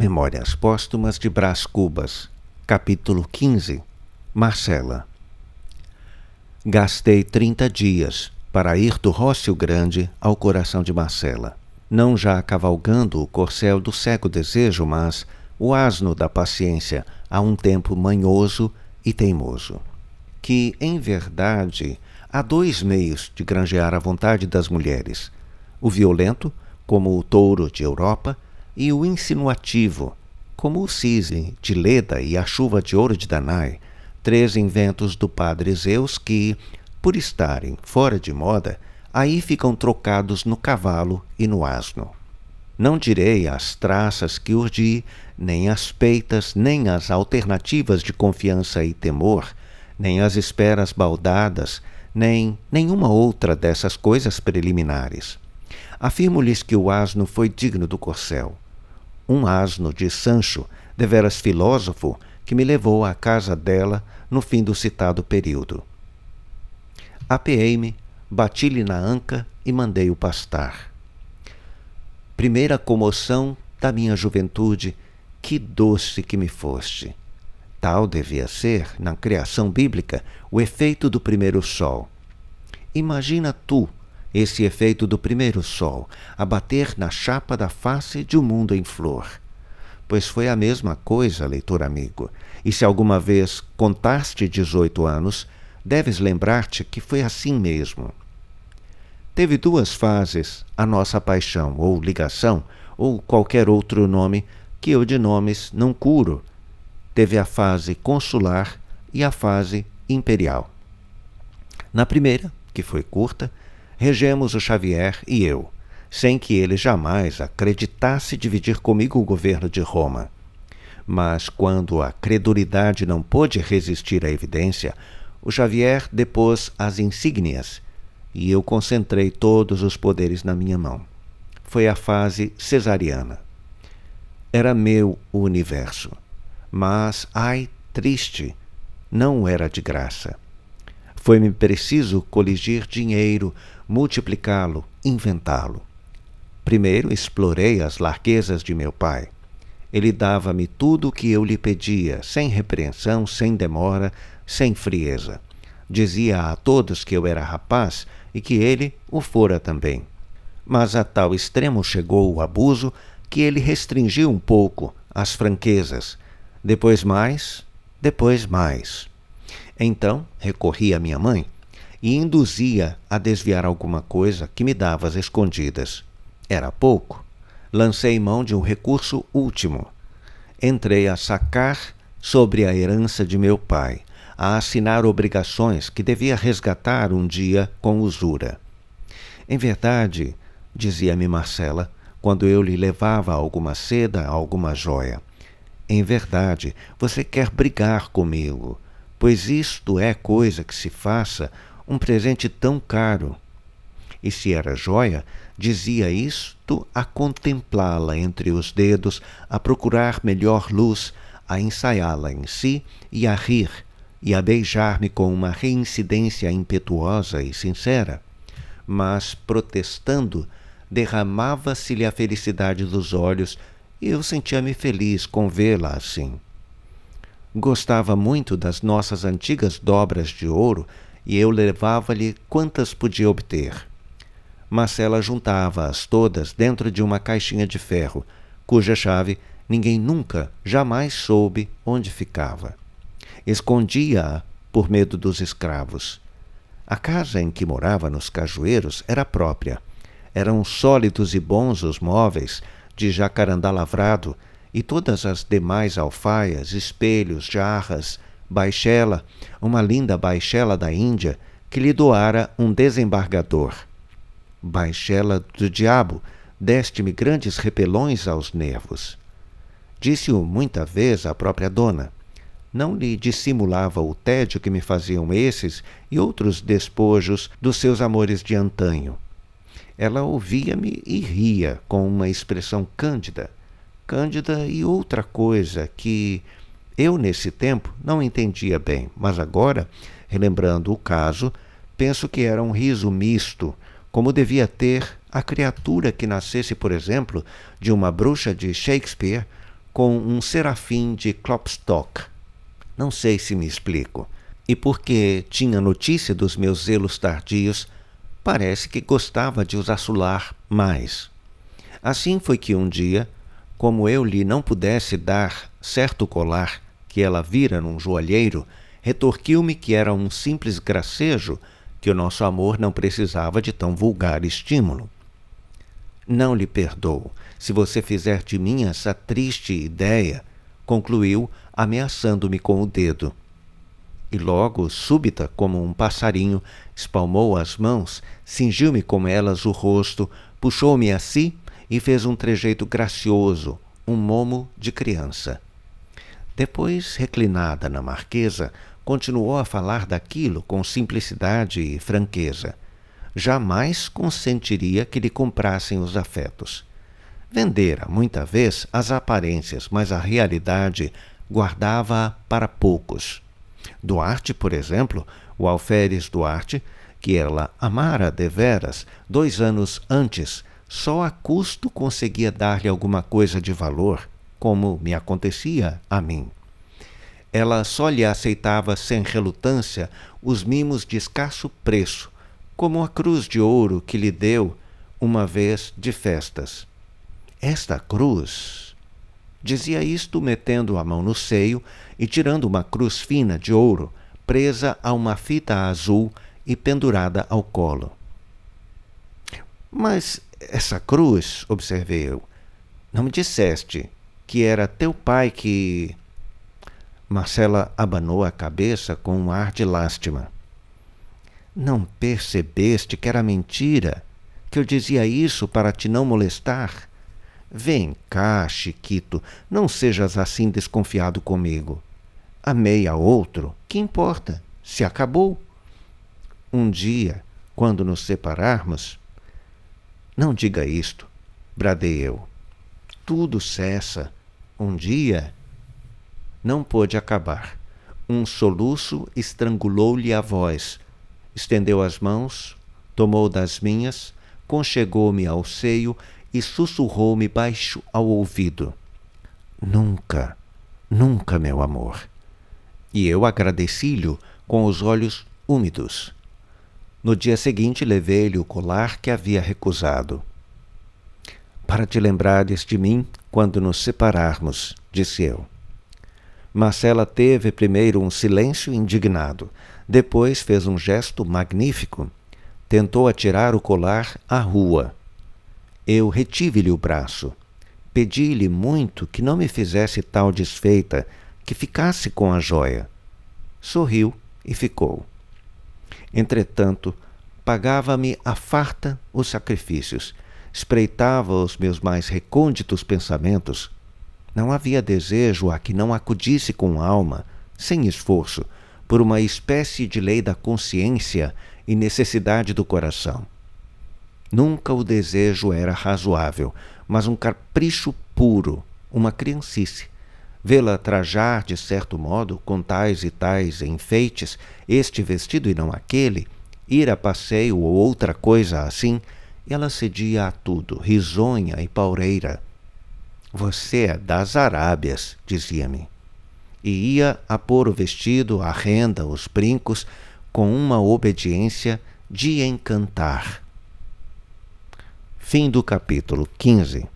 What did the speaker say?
Memórias Póstumas de Brás Cubas, capítulo 15. Marcela. Gastei 30 dias para ir do Rócio Grande ao coração de Marcela, não já cavalgando o corcel do cego desejo, mas o asno da paciência a um tempo manhoso e teimoso. Que, em verdade, há dois meios de granjear a vontade das mulheres: o violento, como o touro de Europa, e o insinuativo, como o cisne de Leda e a chuva de ouro de Danae, três inventos do padre Zeus que, por estarem fora de moda, aí ficam trocados no cavalo e no asno. Não direi as traças que urdi, nem as peitas, nem as alternativas de confiança e temor, nem as esperas baldadas, nem nenhuma outra dessas coisas preliminares. Afirmo-lhes que o asno foi digno do corcel. Um asno de Sancho, deveras filósofo, que me levou à casa dela no fim do citado período. Apeei-me, bati-lhe na anca e mandei-o pastar. Primeira comoção da minha juventude, que doce que me foste! Tal devia ser, na criação bíblica, o efeito do primeiro sol. Imagina tu esse efeito do primeiro sol a bater na chapa da face de um mundo em flor. Pois foi a mesma coisa, leitor amigo, e se alguma vez contaste 18 anos, deves lembrar-te que foi assim mesmo. Teve duas fases a nossa paixão, ou ligação, ou qualquer outro nome, que eu de nomes não curo. Teve a fase consular e a fase imperial. Na primeira, que foi curta, regemos o Xavier e eu, sem que ele jamais acreditasse dividir comigo o governo de Roma. Mas quando a credulidade não pôde resistir à evidência, o Xavier depôs as insígnias e eu concentrei todos os poderes na minha mão. Foi a fase cesariana. Era meu o universo, mas, ai, triste, não era de graça. Foi-me preciso coligir dinheiro, multiplicá-lo, inventá-lo. Primeiro explorei as larguezas de meu pai. Ele dava-me tudo o que eu lhe pedia, sem repreensão, sem demora, sem frieza. Dizia a todos que eu era rapaz e que ele o fora também. Mas a tal extremo chegou o abuso que ele restringiu um pouco as franquezas. Depois mais, depois mais. Então recorri à minha mãe e induzia a desviar alguma coisa que me dava às escondidas. Era pouco. Lancei mão de um recurso último. Entrei a sacar sobre a herança de meu pai, a assinar obrigações que devia resgatar um dia com usura. Em verdade, dizia-me Marcela, quando eu lhe levava alguma seda, alguma joia, em verdade, você quer brigar comigo, pois isto é coisa que se faça um presente tão caro. E se era joia, dizia isto a contemplá-la entre os dedos, a procurar melhor luz, a ensaiá-la em si e a rir, e a beijar-me com uma reincidência impetuosa e sincera. Mas, protestando, derramava-se-lhe a felicidade dos olhos e eu sentia-me feliz com vê-la assim. Gostava muito das nossas antigas dobras de ouro e eu levava-lhe quantas podia obter. Marcela juntava-as todas dentro de uma caixinha de ferro, cuja chave ninguém nunca, jamais soube onde ficava. Escondia-a por medo dos escravos. A casa em que morava nos Cajueiros era própria. Eram sólidos e bons os móveis, de jacarandá lavrado, e todas as demais alfaias, espelhos, jarras, baixela, uma linda baixela da Índia que lhe doara um desembargador. Baixela do diabo, deste-me grandes repelões aos nervos. Disse-o muita vez à própria dona. Não lhe dissimulava o tédio que me faziam esses e outros despojos dos seus amores de antanho. Ela ouvia-me e ria com uma expressão cândida e outra coisa que eu, nesse tempo, não entendia bem, mas agora, relembrando o caso, penso que era um riso misto, como devia ter a criatura que nascesse, por exemplo, de uma bruxa de Shakespeare, com um serafim de Klopstock. Não sei se me explico. E porque tinha notícia dos meus zelos tardios, parece que gostava de os assolar mais. Assim foi que um dia, como eu lhe não pudesse dar certo colar que ela vira num joalheiro, retorquiu-me que era um simples gracejo, que o nosso amor não precisava de tão vulgar estímulo. Não lhe perdoo, se você fizer de mim essa triste ideia, concluiu, ameaçando-me com o dedo. E logo, súbita como um passarinho, espalmou as mãos, cingiu-me com elas o rosto, puxou-me a si e fez um trejeito gracioso, um momo de criança. Depois, reclinada na marquesa, continuou a falar daquilo com simplicidade e franqueza. Jamais consentiria que lhe comprassem os afetos. Vendera, muita vez, as aparências, mas a realidade guardava-a para poucos. Duarte, por exemplo, o alferes Duarte, que ela amara deveras 2 anos antes, só a custo conseguia dar-lhe alguma coisa de valor, como me acontecia a mim. Ela só lhe aceitava sem relutância os mimos de escasso preço, como a cruz de ouro que lhe deu uma vez de festas. Esta cruz... Dizia isto metendo a mão no seio e tirando uma cruz fina de ouro, presa a uma fita azul e pendurada ao colo. Mas essa cruz, observei eu, não me disseste que era teu pai que... Marcela abanou a cabeça com um ar de lástima. Não percebeste que era mentira, que eu dizia isso para te não molestar? Vem cá, Chiquito, não sejas assim desconfiado comigo. Amei a outro, que importa, se acabou. Um dia, quando nos separarmos... Não diga isto, bradei eu. Tudo cessa. Um dia... Não pôde acabar. Um soluço estrangulou-lhe a voz. Estendeu as mãos, tomou das minhas, conchegou-me ao seio e sussurrou-me baixo ao ouvido. Nunca, nunca, meu amor. E eu agradeci-lhe com os olhos úmidos. No dia seguinte levei-lhe o colar que havia recusado. Para te lembrares de mim quando nos separarmos, disse eu. Marcela teve primeiro um silêncio indignado, depois fez um gesto magnífico. Tentou atirar o colar à rua. Eu retive-lhe o braço. Pedi-lhe muito que não me fizesse tal desfeita, que ficasse com a joia. Sorriu e ficou. Entretanto, pagava-me à farta os sacrifícios, espreitava os meus mais recônditos pensamentos. Não havia desejo a que não acudisse com alma, sem esforço, por uma espécie de lei da consciência e necessidade do coração. Nunca o desejo era razoável, mas um capricho puro, uma criancice. Vê-la trajar de certo modo, com tais e tais enfeites, este vestido e não aquele, ir a passeio ou outra coisa assim, ela cedia a tudo, risonha e paureira. Você é das Arábias, dizia-me. E ia a pôr o vestido, a renda, os brincos, com uma obediência de encantar. Fim do capítulo 15.